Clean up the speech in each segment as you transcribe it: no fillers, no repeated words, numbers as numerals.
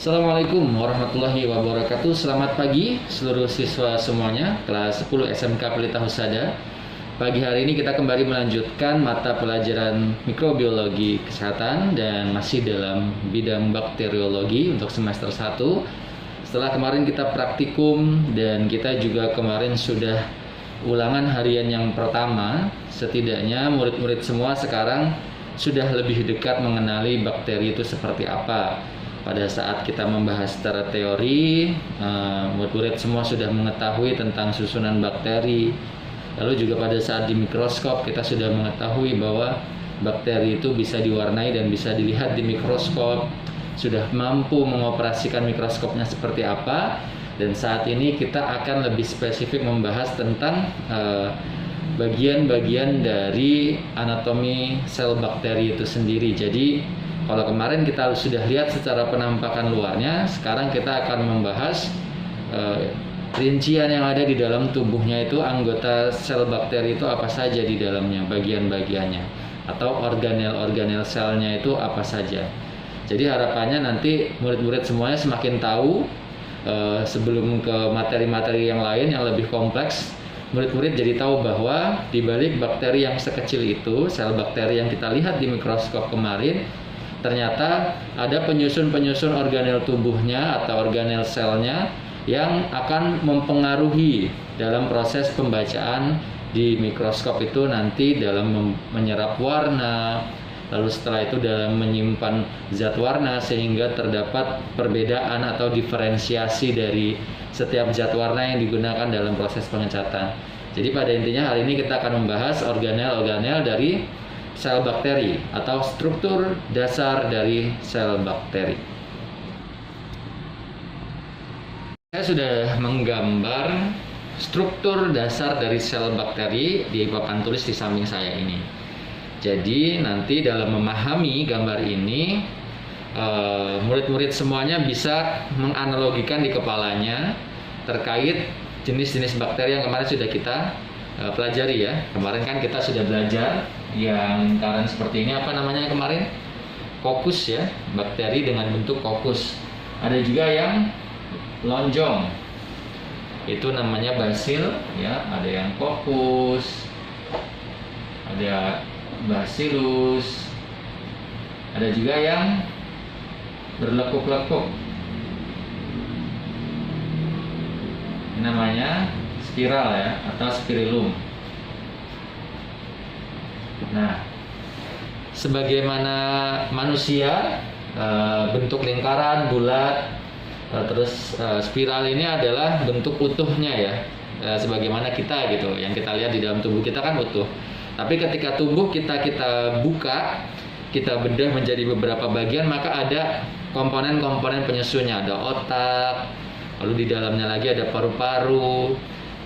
Assalamualaikum warahmatullahi wabarakatuh. Selamat pagi seluruh siswa semuanya kelas 10 SMK Pelita Husada. Pagi hari ini kita kembali melanjutkan mata pelajaran mikrobiologi kesehatan dan masih dalam bidang bakteriologi untuk semester 1. Setelah kemarin kita praktikum dan kita juga kemarin sudah ulangan harian yang pertama, setidaknya murid-murid semua sekarang sudah lebih dekat mengenali bakteri itu seperti apa. Pada saat kita membahas secara teori, murid-murid semua sudah mengetahui tentang susunan bakteri. Lalu juga pada saat di mikroskop kita sudah mengetahui bahwa bakteri itu bisa diwarnai dan bisa dilihat di mikroskop. Sudah mampu mengoperasikan mikroskopnya seperti apa. Dan saat ini kita akan lebih spesifik membahas tentang bagian-bagian dari anatomi sel bakteri itu sendiri. Jadi kalau kemarin kita sudah lihat secara penampakan luarnya, sekarang kita akan membahas rincian yang ada di dalam tubuhnya itu, anggota sel bakteri itu apa saja di dalamnya, bagian-bagiannya, atau organel-organel selnya itu apa saja. Jadi harapannya nanti murid-murid semuanya semakin tahu sebelum ke materi-materi yang lain yang lebih kompleks, murid-murid jadi tahu bahwa di balik bakteri yang sekecil itu, sel bakteri yang kita lihat di mikroskop kemarin, ternyata ada penyusun-penyusun organel tubuhnya atau organel selnya yang akan mempengaruhi dalam proses pembacaan di mikroskop itu nanti dalam menyerap warna, lalu setelah itu dalam menyimpan zat warna sehingga terdapat perbedaan atau diferensiasi dari setiap zat warna yang digunakan dalam proses pengecatan. Jadi pada intinya hari ini kita akan membahas organel-organel dari sel bakteri atau struktur dasar dari sel bakteri. Saya sudah menggambar struktur dasar dari sel bakteri di papan tulis di samping saya ini. Jadi nanti dalam memahami gambar ini, murid-murid semuanya bisa menganalogikan di kepalanya terkait jenis-jenis bakteri yang kemarin sudah kita pelajari ya. Kemarin kan kita sudah belajar yang lingkaran seperti ini, apa namanya kemarin? Kokus ya, bakteri dengan bentuk kokus. Ada juga yang lonjong, itu namanya basil ya. Ada yang kokus, ada bacillus, ada juga yang berlekuk-lekuk, ini namanya spiral ya, atau spirillum. Nah, sebagaimana manusia, bentuk lingkaran, bulat, terus spiral ini adalah bentuk utuhnya ya, sebagaimana kita gitu, yang kita lihat di dalam tubuh kita kan utuh. Tapi ketika tubuh kita buka, kita bedah menjadi beberapa bagian, maka ada komponen-komponen penyusunnya, ada otak, lalu di dalamnya lagi ada paru-paru.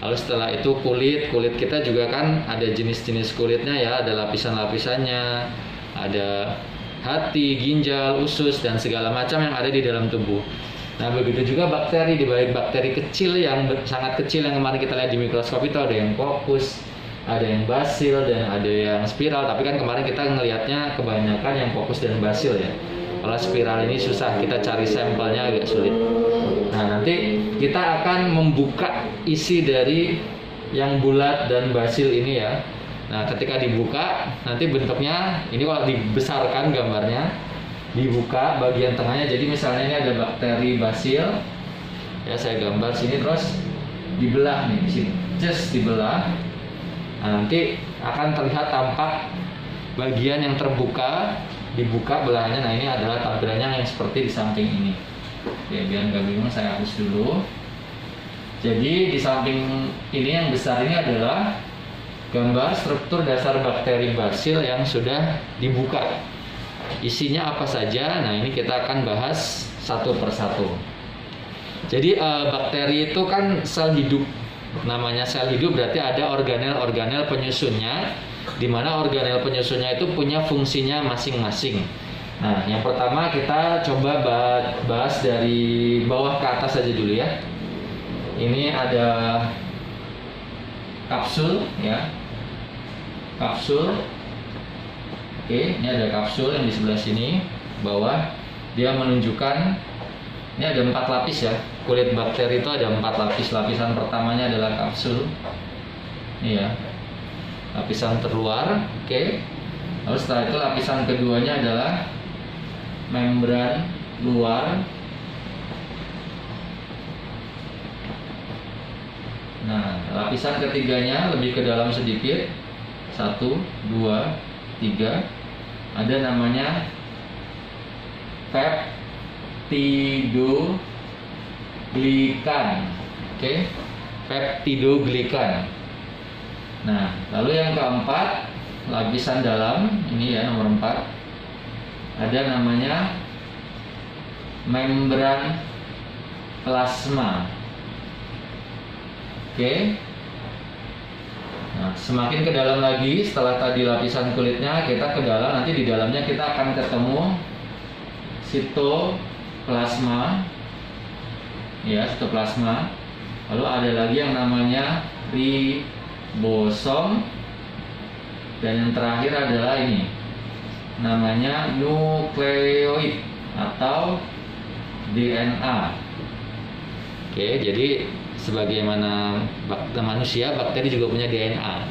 Lalu setelah itu kulit kita juga kan ada jenis-jenis kulitnya ya, ada lapisan-lapisannya, ada hati, ginjal, usus, dan segala macam yang ada di dalam tubuh. Nah begitu juga bakteri, di balik bakteri kecil yang sangat kecil yang kemarin kita lihat di mikroskop itu ada yang kokus, ada yang basil, dan ada yang spiral. Tapi kan kemarin kita ngelihatnya kebanyakan yang kokus dan basil ya. Kalau spiral ini susah, kita cari sampelnya agak sulit. Nah nanti kita akan membuka isi dari yang bulat dan basil ini ya. Nah ketika dibuka nanti bentuknya ini, kalau dibesarkan gambarnya, dibuka bagian tengahnya. Jadi misalnya ini ada bakteri basil ya, saya gambar sini, terus dibelah nih di sini, just dibelah. Nah nanti akan terlihat tampak bagian yang terbuka, dibuka belahannya. Nah ini adalah tampilannya yang seperti di samping ini. Oke, biar nggak bingung saya hapus dulu. Jadi di samping ini yang besar ini adalah gambar struktur dasar bakteri basil yang sudah dibuka. Isinya apa saja? Nah ini kita akan bahas satu persatu. Jadi bakteri itu kan sel hidup. Namanya sel hidup berarti ada organel-organel penyusunnya, di mana organel penyusunnya itu punya fungsinya masing-masing. Nah, yang pertama kita coba bahas dari bawah ke atas saja dulu ya. Ini ada kapsul ya. Kapsul. Oke, ini ada kapsul yang di sebelah sini bawah. Dia menunjukkan Ini ada 4 lapis ya. Kulit bakteri itu ada 4 lapis. Lapisan pertamanya adalah kapsul. Ini ya. Lapisan terluar, oke. Lalu setelah itu lapisan keduanya adalah membran luar. Nah, lapisan ketiganya lebih ke dalam sedikit. 1, 2, 3. Ada namanya peptidoglikan. Oke. Peptidoglikan. Nah, lalu yang keempat, lapisan dalam, ini ya nomor 4. Ada namanya membran plasma. Oke. Nah, semakin ke dalam lagi, setelah tadi lapisan kulitnya, kita ke dalam, nanti di dalamnya kita akan ketemu sitoplasma. Ya, sitoplasma. Lalu ada lagi yang namanya ribosom. Dan yang terakhir adalah ini, namanya nukleoid atau DNA. Oke, jadi sebagaimana manusia, bakteri juga punya DNA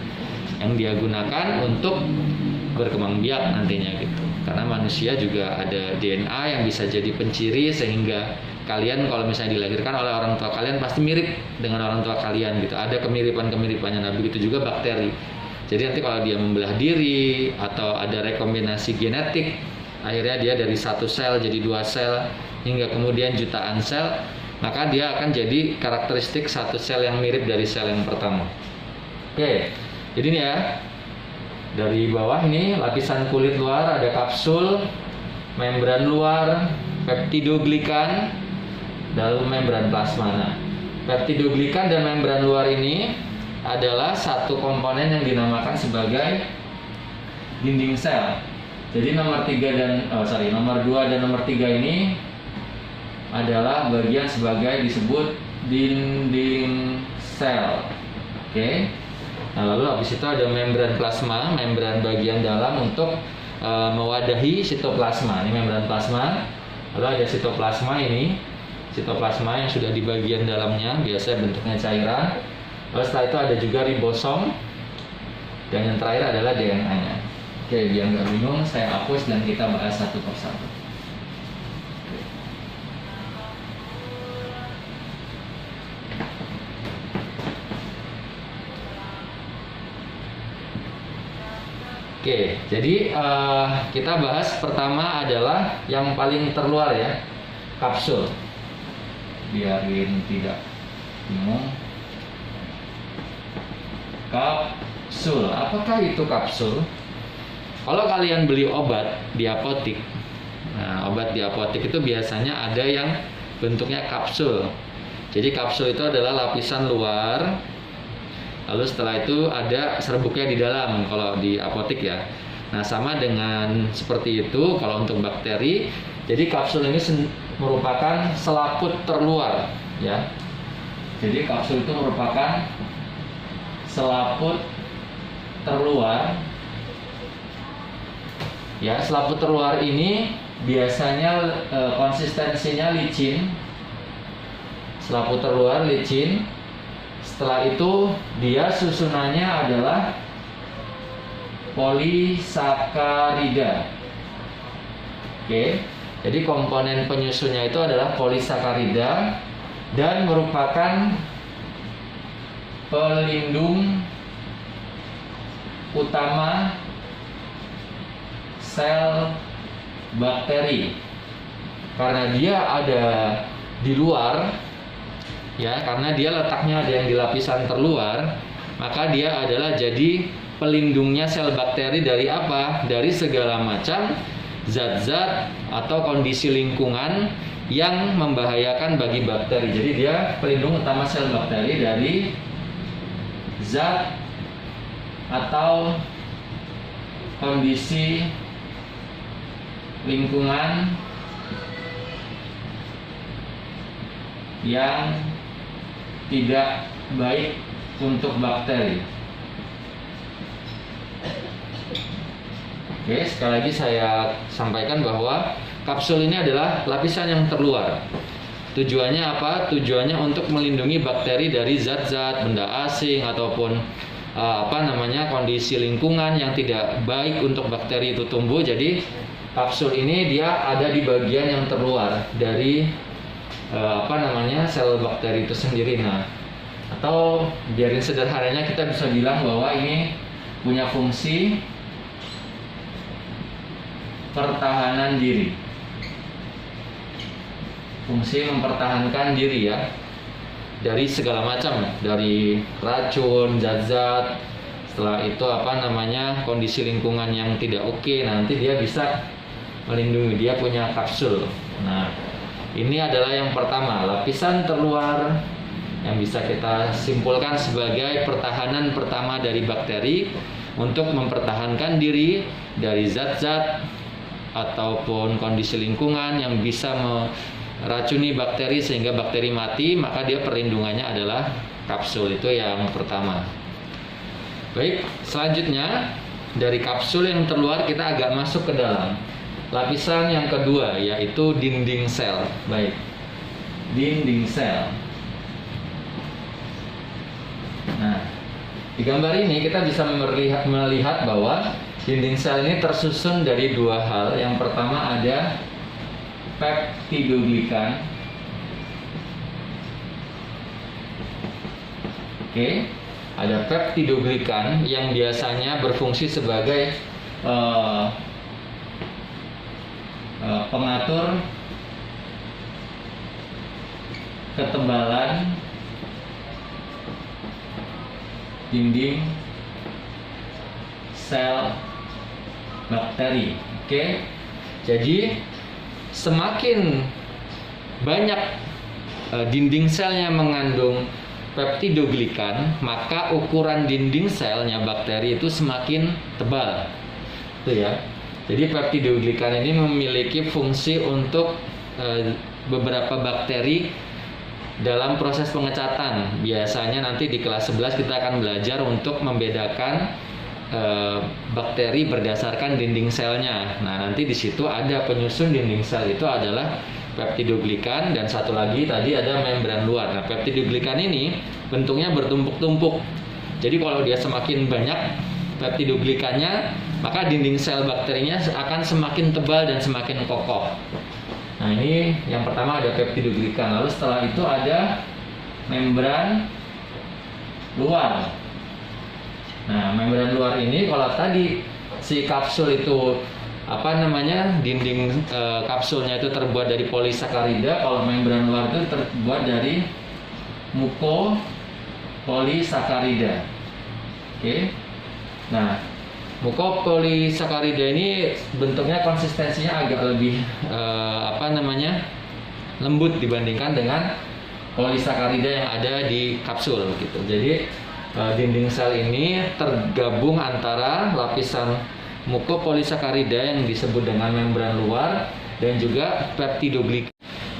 yang dia gunakan untuk berkembang biak nantinya gitu. Karena manusia juga ada DNA yang bisa jadi penciri, sehingga kalian kalau misalnya dilahirkan oleh orang tua kalian pasti mirip dengan orang tua kalian gitu. Ada kemiripan-kemiripannya. Nah, begitu juga bakteri. Jadi nanti kalau dia membelah diri atau ada rekombinasi genetik, akhirnya dia dari 1 sel jadi 2 sel hingga kemudian jutaan sel, maka dia akan jadi karakteristik 1 sel yang mirip dari sel yang pertama. Oke, jadi ini ya, dari bawah ini lapisan kulit luar ada kapsul, membran luar, peptidoglikan, lalu membran plasma. Nah, peptidoglikan dan membran luar ini adalah satu komponen yang dinamakan sebagai dinding sel. Jadi nomor 2 dan nomor 3 ini adalah bagian sebagai disebut dinding sel. Oke. Nah, lalu habis itu ada membran plasma, membran bagian dalam untuk mewadahi sitoplasma. Ini membran plasma. Lalu ada sitoplasma ini. Sitoplasma yang sudah di bagian dalamnya, biasanya bentuknya cairan. Lalu setelah itu ada juga ribosom. Dan yang terakhir adalah DNA-nya. Oke, biar nggak bingung, saya hapus dan kita bahas satu persatu. Oke, jadi kita bahas pertama adalah yang paling terluar ya, kapsul. Biarin tidak bingung. Kapsul, apakah itu kapsul? Kalau kalian beli obat di apotik, nah obat di apotik itu biasanya ada yang bentuknya kapsul. Jadi kapsul itu adalah lapisan luar. Lalu setelah itu ada serbuknya di dalam kalau di apotik ya. Nah, sama dengan seperti itu kalau untuk bakteri. Jadi kapsul ini merupakan selaput terluar ya. Jadi kapsul itu merupakan selaput terluar. Ya, selaput terluar ini biasanya konsistensinya licin. Selaput terluar licin. Setelah itu dia susunannya adalah polisakarida. Oke, jadi komponen penyusunnya itu adalah polisakarida dan merupakan pelindung utama sel bakteri. Karena dia ada di luar, ya, karena dia letaknya ada yang di lapisan terluar, maka dia adalah jadi pelindungnya sel bakteri dari apa? Dari segala macam zat-zat atau kondisi lingkungan yang membahayakan bagi bakteri. Jadi dia pelindung utama sel bakteri dari zat atau kondisi lingkungan yang tidak baik untuk bakteri. Oke, sekali lagi saya sampaikan bahwa kapsul ini adalah lapisan yang terluar. Tujuannya apa? Tujuannya untuk melindungi bakteri dari zat-zat benda asing ataupun kondisi lingkungan yang tidak baik untuk bakteri itu tumbuh. Jadi kapsul ini dia ada di bagian yang terluar dari sel bakteri itu sendiri. Nah, atau biarin sederhananya kita bisa bilang bahwa ini punya fungsi pertahanan diri. Fungsi mempertahankan diri ya dari segala macam, dari racun, zat-zat. Setelah itu kondisi lingkungan yang tidak oke. Nah, nanti dia bisa melindungi, dia punya kapsul. Nah, ini adalah yang pertama, lapisan terluar yang bisa kita simpulkan sebagai pertahanan pertama dari bakteri untuk mempertahankan diri dari zat-zat ataupun kondisi lingkungan yang bisa meracuni bakteri sehingga bakteri mati. Maka dia perlindungannya adalah kapsul. Itu yang pertama. Baik, selanjutnya dari kapsul yang terluar kita agak masuk ke dalam. Lapisan yang kedua yaitu dinding sel. Baik, dinding sel. Nah, di gambar ini kita bisa melihat bahwa dinding sel ini tersusun dari dua hal. Yang pertama ada peptidoglikan. Oke, ada peptidoglikan yang biasanya berfungsi sebagai pengatur ketebalan dinding sel bakteri. Oke, jadi semakin banyak dinding selnya mengandung peptidoglikan, maka ukuran dinding selnya bakteri itu semakin tebal. Itu ya. Jadi peptidoglikan ini memiliki fungsi untuk beberapa bakteri dalam proses pengecatan. Biasanya nanti di kelas 11 kita akan belajar untuk membedakan bakteri berdasarkan dinding selnya. Nah, nanti di situ ada penyusun dinding sel itu adalah peptidoglikan, dan satu lagi tadi ada membran luar. Nah, peptidoglikan ini bentuknya bertumpuk-tumpuk. Jadi kalau dia semakin banyak peptidoglikannya, maka dinding sel bakterinya akan semakin tebal dan semakin kokoh. Nah, ini yang pertama ada peptidoglikan. Lalu setelah itu ada membran luar. Nah, membran luar ini kalau tadi si kapsul itu dinding kapsulnya itu terbuat dari polisakarida, kalau membran luar itu terbuat dari mukopolisakarida. Oke. Nah, mukopolisakarida ini bentuknya konsistensinya agak lebih lembut dibandingkan dengan polisakarida yang ada di kapsul gitu. Jadi dinding sel ini tergabung antara lapisan mukopolisakarida yang disebut dengan membran luar dan juga peptidoglikan.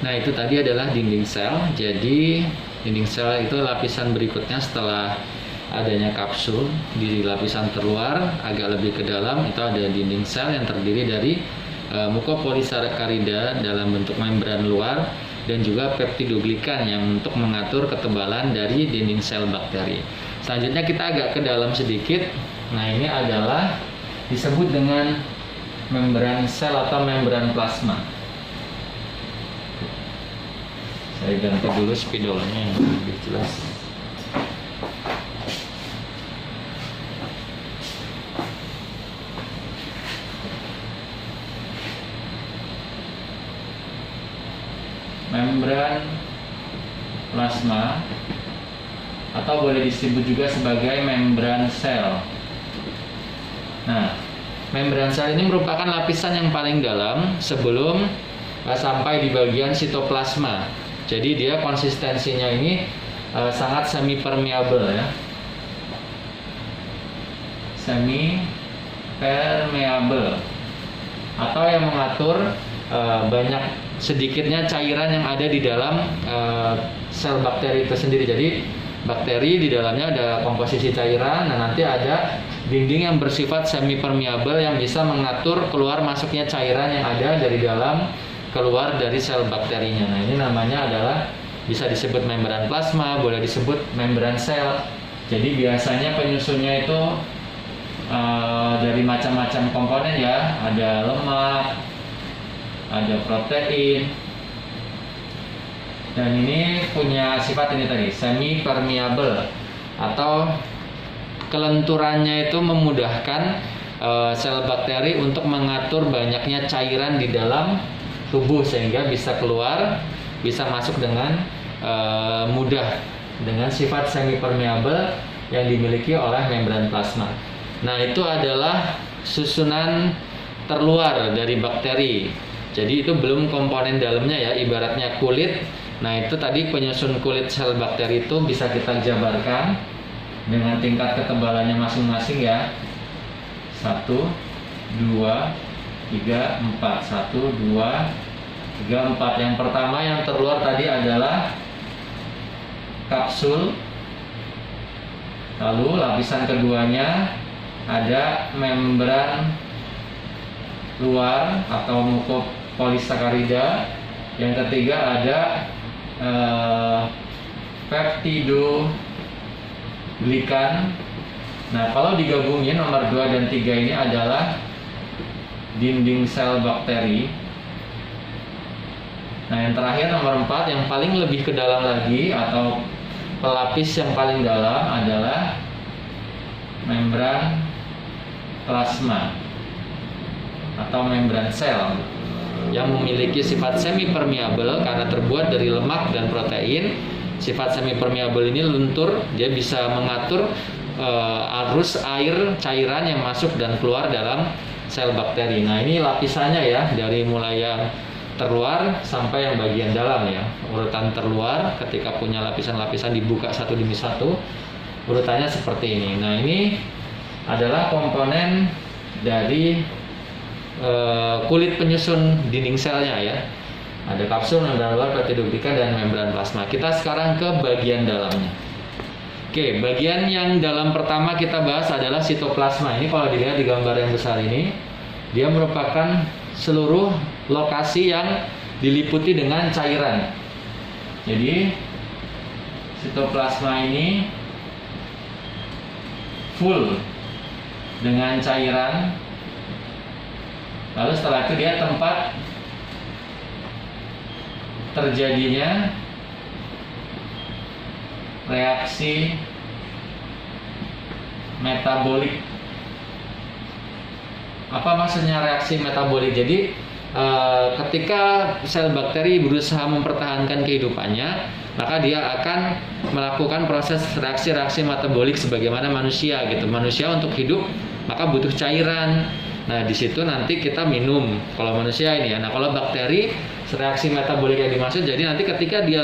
Nah, itu tadi adalah dinding sel. Jadi dinding sel itu lapisan berikutnya setelah adanya kapsul. Di lapisan terluar agak lebih ke dalam itu ada dinding sel yang terdiri dari mukopolisakarida dalam bentuk membran luar dan juga peptidoglikan yang untuk mengatur ketebalan dari dinding sel bakteri. Selanjutnya kita agak ke dalam sedikit. Nah, ini adalah disebut dengan membran sel atau membran plasma. Saya ganti dulu spidolnya yang lebih jelas. Membran plasma atau boleh disebut juga sebagai membran sel. Nah, membran sel ini merupakan lapisan yang paling dalam sebelum sampai di bagian sitoplasma. Jadi dia konsistensinya ini sangat semi permeable ya. Semi permeable atau yang mengatur banyak sedikitnya cairan yang ada di dalam sel bakteri itu sendiri. Jadi bakteri di dalamnya ada komposisi cairan, dan nanti ada dinding yang bersifat semi permeable yang bisa mengatur keluar masuknya cairan yang ada dari dalam keluar dari sel bakterinya. Nah, ini namanya adalah bisa disebut membran plasma, boleh disebut membran sel. Jadi biasanya penyusunnya itu dari macam-macam komponen ya, ada lemak, ada protein, dan ini punya sifat ini tadi, semi permeable, atau kelenturannya itu memudahkan sel bakteri untuk mengatur banyaknya cairan di dalam tubuh sehingga bisa keluar, bisa masuk dengan mudah dengan sifat semi permeable yang dimiliki oleh membran plasma. Nah, itu adalah susunan terluar dari bakteri. Jadi itu belum komponen dalamnya ya, ibaratnya kulit. Nah, itu tadi penyusun kulit sel bakteri itu bisa kita jabarkan dengan tingkat ketebalannya masing-masing ya. 1, 2, 3, 4. 1, 2, 3, 4. Yang pertama yang terluar tadi adalah kapsul. Lalu lapisan keduanya ada membran luar atau mukopolisakarida. Yang ketiga ada peptidoglikan. Nah, kalau digabungin nomor 2 dan 3 ini adalah dinding sel bakteri. Nah, yang terakhir nomor 4 yang paling lebih ke dalam lagi atau pelapis yang paling dalam adalah membran plasma atau membran sel yang memiliki sifat semi permeable karena terbuat dari lemak dan protein. Sifat semi permeable ini luntur, dia bisa mengatur arus air cairan yang masuk dan keluar dalam sel bakteri. Nah, ini lapisannya ya, dari mulai yang terluar sampai yang bagian dalam ya. Urutan terluar ketika punya lapisan-lapisan dibuka satu demi satu, urutannya seperti ini. Nah, ini adalah komponen dari kulit penyusun dinding selnya ya. Ada kapsul, membran luar, peptidoglikan, dan membran plasma. Kita sekarang ke bagian dalamnya. Oke, bagian yang dalam pertama kita bahas adalah sitoplasma. Ini kalau dilihat di gambar yang besar ini, dia merupakan seluruh lokasi yang diliputi dengan cairan. Jadi sitoplasma ini full dengan cairan. Lalu setelah itu dia tempat terjadinya reaksi metabolik. Apa maksudnya reaksi metabolik? Jadi ketika sel bakteri berusaha mempertahankan kehidupannya, maka dia akan melakukan proses reaksi-reaksi metabolik sebagaimana manusia gitu. Manusia untuk hidup maka butuh cairan. Nah, di situ nanti kita minum kalau manusia ini ya. Nah, kalau bakteri reaksi metabolik yang dimaksud, jadi nanti ketika dia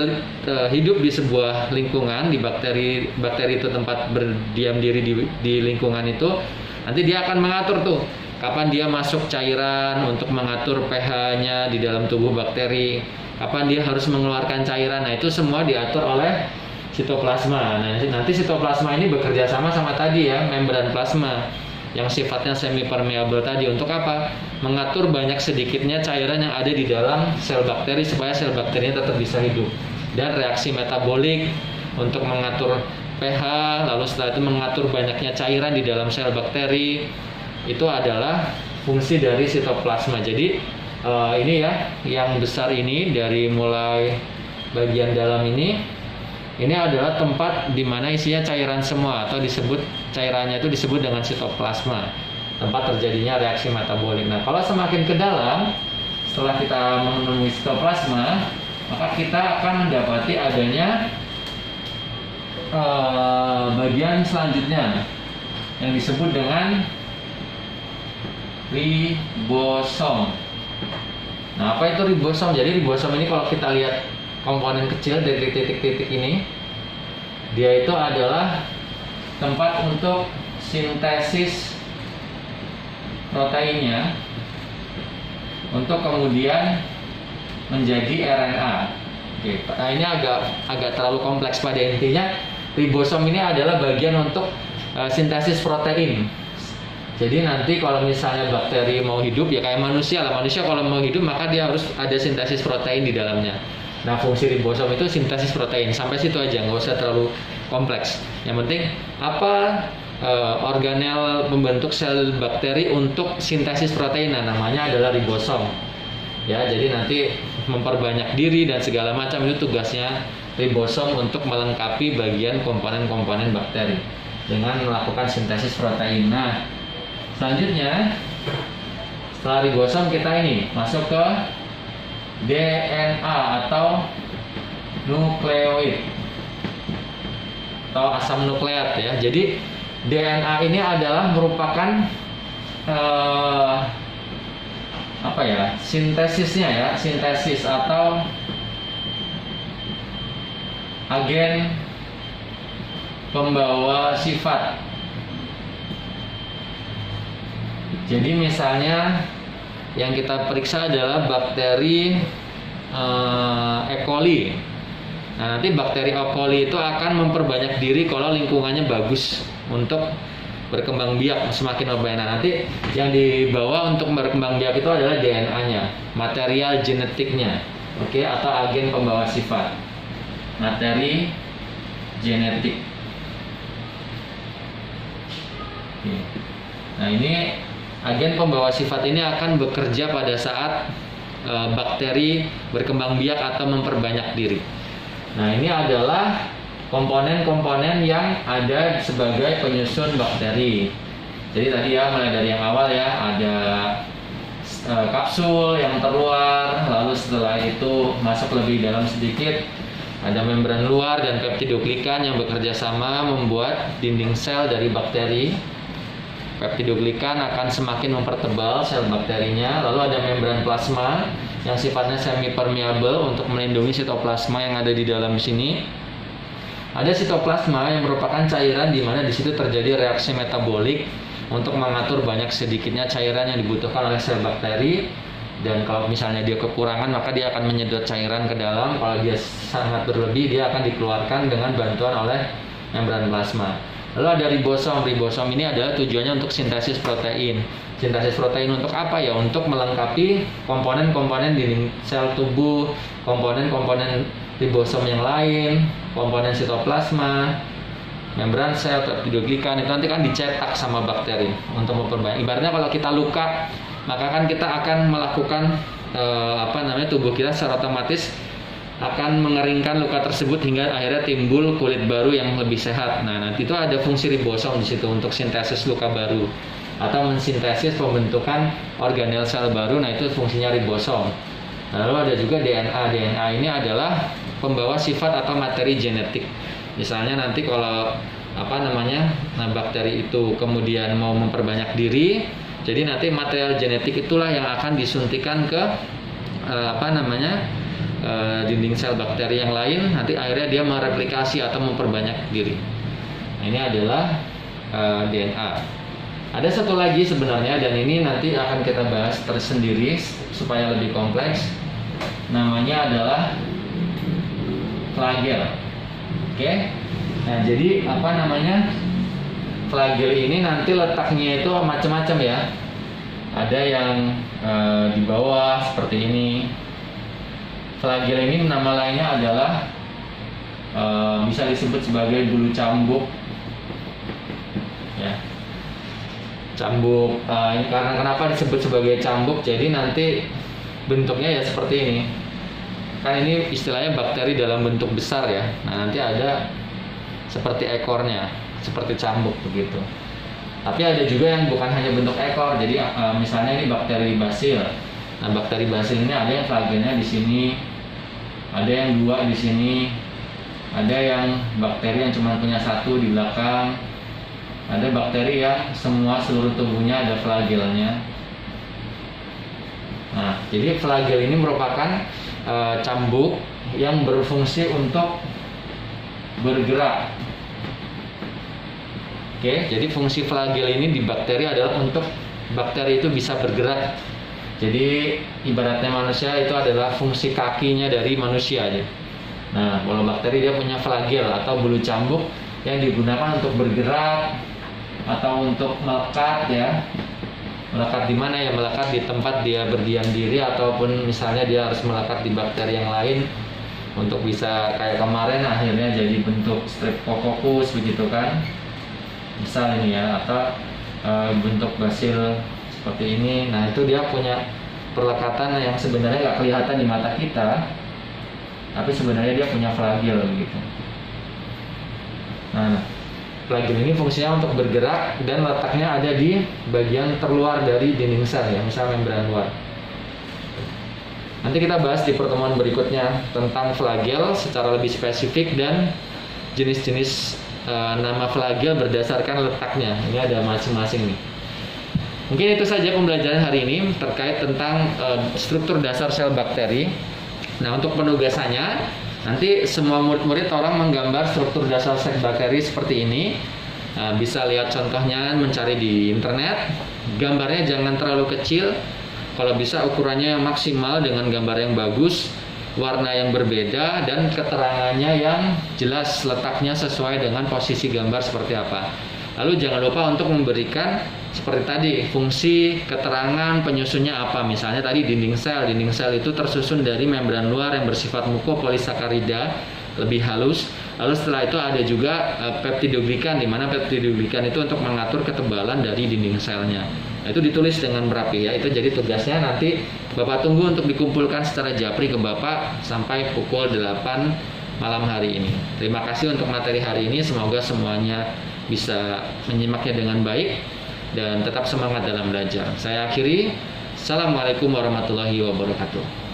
hidup di sebuah lingkungan, di bakteri itu tempat berdiam diri di lingkungan itu, nanti dia akan mengatur tuh kapan dia masuk cairan untuk mengatur pH-nya di dalam tubuh bakteri, kapan dia harus mengeluarkan cairan. Nah, itu semua diatur oleh sitoplasma. Nah, nanti sitoplasma ini bekerja sama tadi ya, membran plasma yang sifatnya semi permeable tadi. Untuk apa? Mengatur banyak sedikitnya cairan yang ada di dalam sel bakteri supaya sel bakterinya tetap bisa hidup. Dan reaksi metabolik untuk mengatur pH, lalu setelah itu mengatur banyaknya cairan di dalam sel bakteri. Itu adalah fungsi dari sitoplasma. Jadi ini ya, yang besar ini dari mulai bagian dalam ini adalah tempat di mana isinya cairan semua, atau disebut cairannya itu disebut dengan sitoplasma, tempat terjadinya reaksi metabolik. Nah, kalau semakin ke dalam, setelah kita menemui sitoplasma, maka kita akan mendapati adanya bagian selanjutnya yang disebut dengan ribosom. Nah, apa itu ribosom? Jadi ribosom ini kalau kita lihat komponen kecil dari titik-titik ini, dia itu adalah tempat untuk sintesis proteinnya untuk kemudian menjadi RNA. Oke, nah ini agak terlalu kompleks. Pada intinya ribosom ini adalah bagian untuk sintesis protein. Jadi nanti kalau misalnya bakteri mau hidup ya kayak manusia lah. Manusia kalau mau hidup maka dia harus ada sintesis protein di dalamnya. Nah, fungsi ribosom itu sintesis protein. Sampai situ aja, nggak usah terlalu kompleks. Yang penting apa organel pembentuk sel bakteri untuk sintesis protein. Nah, namanya adalah ribosom. Ya, jadi nanti memperbanyak diri dan segala macam itu tugasnya ribosom untuk melengkapi bagian komponen-komponen bakteri dengan melakukan sintesis protein. Nah, selanjutnya setelah ribosom kita ini masuk ke DNA atau nukleoid atau asam nukleat ya. Jadi DNA ini adalah merupakan sintesisnya ya, sintesis atau agen pembawa sifat. Jadi misalnya yang kita periksa adalah bakteri E. coli. Nah, nanti bakteri E. coli itu akan memperbanyak diri kalau lingkungannya bagus untuk berkembang biak semakin lebih. Nah, nanti yang dibawa untuk berkembang biak itu adalah DNA-nya, material genetiknya, oke, atau agen pembawa sifat, materi genetik. Oke. Nah, ini agen pembawa sifat ini akan bekerja pada saat bakteri berkembang biak atau memperbanyak diri. Nah, ini adalah komponen-komponen yang ada sebagai penyusun bakteri. Jadi tadi ya, mulai dari yang awal ya, ada kapsul yang terluar, lalu setelah itu masuk lebih dalam sedikit, ada membran luar dan peptidoglikan yang bekerja sama membuat dinding sel dari bakteri. Peptidoglikan akan semakin mempertebal sel bakterinya. Lalu ada membran plasma yang sifatnya semi permeable untuk melindungi sitoplasma yang ada di dalam sini. Ada sitoplasma yang merupakan cairan di mana di situ terjadi reaksi metabolik untuk mengatur banyak sedikitnya cairan yang dibutuhkan oleh sel bakteri. Dan kalau misalnya dia kekurangan maka dia akan menyedot cairan ke dalam. Kalau dia sangat berlebih dia akan dikeluarkan dengan bantuan oleh membran plasma. Lalu ada ribosom. Ribosom ini adalah tujuannya untuk sintesis protein. Sintesis protein untuk apa ya? Untuk melengkapi komponen-komponen dinding sel tubuh, komponen-komponen ribosom yang lain, komponen sitoplasma, membran sel, peptidoglikan itu nanti kan dicetak sama bakteri untuk memperbanyak. Ibaratnya kalau kita luka, maka kan kita akan melakukan tubuh kita secara otomatis akan mengeringkan luka tersebut hingga akhirnya timbul kulit baru yang lebih sehat. Nah, nanti itu ada fungsi ribosom di situ untuk sintesis luka baru atau mensintesis pembentukan organel sel baru. Nah, itu fungsinya ribosom. Lalu ada juga DNA. DNA ini adalah pembawa sifat atau materi genetik. Misalnya nanti kalau bakteri itu kemudian mau memperbanyak diri, jadi nanti material genetik itulah yang akan disuntikan ke dinding sel bakteri yang lain, nanti akhirnya dia mereplikasi atau memperbanyak diri. Nah, ini adalah DNA. Ada satu lagi sebenarnya, dan ini nanti akan kita bahas tersendiri supaya lebih kompleks. Namanya adalah flagel. Oke. Nah, jadi flagel ini nanti letaknya itu macam-macam ya. Ada yang di bawah seperti ini. Flagel ini nama lainnya adalah bisa disebut sebagai bulu cambuk. Ya. Cambuk. Ini karena kenapa disebut sebagai cambuk? Jadi nanti bentuknya ya seperti ini. Kan ini istilahnya bakteri dalam bentuk besar ya. Nah, nanti ada seperti ekornya, seperti cambuk begitu. Tapi ada juga yang bukan hanya bentuk ekor. Jadi misalnya ini bakteri basil. Nah, bakteri basil ini ada yang flagelnya di sini, ada yang dua di sini, ada yang bakteri yang cuma punya satu di belakang, ada bakteri yang seluruh tubuhnya ada flagelnya. Nah, jadi flagel ini merupakan cambuk yang berfungsi untuk bergerak. Oke, jadi fungsi flagel ini di bakteri adalah untuk bakteri itu bisa bergerak. Jadi ibaratnya manusia itu adalah fungsi kakinya dari manusia aja. Nah, kalau bakteri dia punya flagel atau bulu cambuk yang digunakan untuk bergerak, atau untuk melekat ya. Melekat di mana ya? Melekat di tempat dia berdiam diri, ataupun misalnya dia harus melekat di bakteri yang lain untuk bisa kayak kemarin akhirnya jadi bentuk streptococcus begitu kan. Misal ini ya, atau bentuk basil seperti ini. Nah, itu dia punya perlekatan yang sebenarnya nggak kelihatan di mata kita, tapi sebenarnya dia punya flagel gitu. Nah, flagel ini fungsinya untuk bergerak dan letaknya ada di bagian terluar dari dinding sel ya, misal membran luar. Nanti kita bahas di pertemuan berikutnya tentang flagel secara lebih spesifik dan jenis-jenis nama flagel berdasarkan letaknya. Ini ada masing-masing nih. Mungkin itu saja pembelajaran hari ini terkait tentang struktur dasar sel bakteri. Nah, untuk penugasannya nanti semua murid-murid tolong menggambar struktur dasar sel bakteri seperti ini. Bisa lihat contohnya, mencari di internet. Gambarnya jangan terlalu kecil. Kalau bisa ukurannya yang maksimal dengan gambar yang bagus, warna yang berbeda, dan keterangannya yang jelas, letaknya sesuai dengan posisi gambar seperti apa. Lalu jangan lupa untuk memberikan seperti tadi, fungsi, keterangan, penyusunnya apa. Misalnya tadi dinding sel itu tersusun dari membran luar yang bersifat mukopolisakarida, lebih halus. Lalu setelah itu ada juga peptidoglikan, di mana peptidoglikan itu untuk mengatur ketebalan dari dinding selnya. Nah, itu ditulis dengan berapi ya. Itu jadi tugasnya nanti Bapak tunggu untuk dikumpulkan secara japri ke Bapak sampai pukul 8 malam hari ini. Terima kasih untuk materi hari ini. Semoga semuanya bisa menyimaknya dengan baik dan tetap semangat dalam belajar. Saya akhiri. Assalamualaikum warahmatullahi wabarakatuh.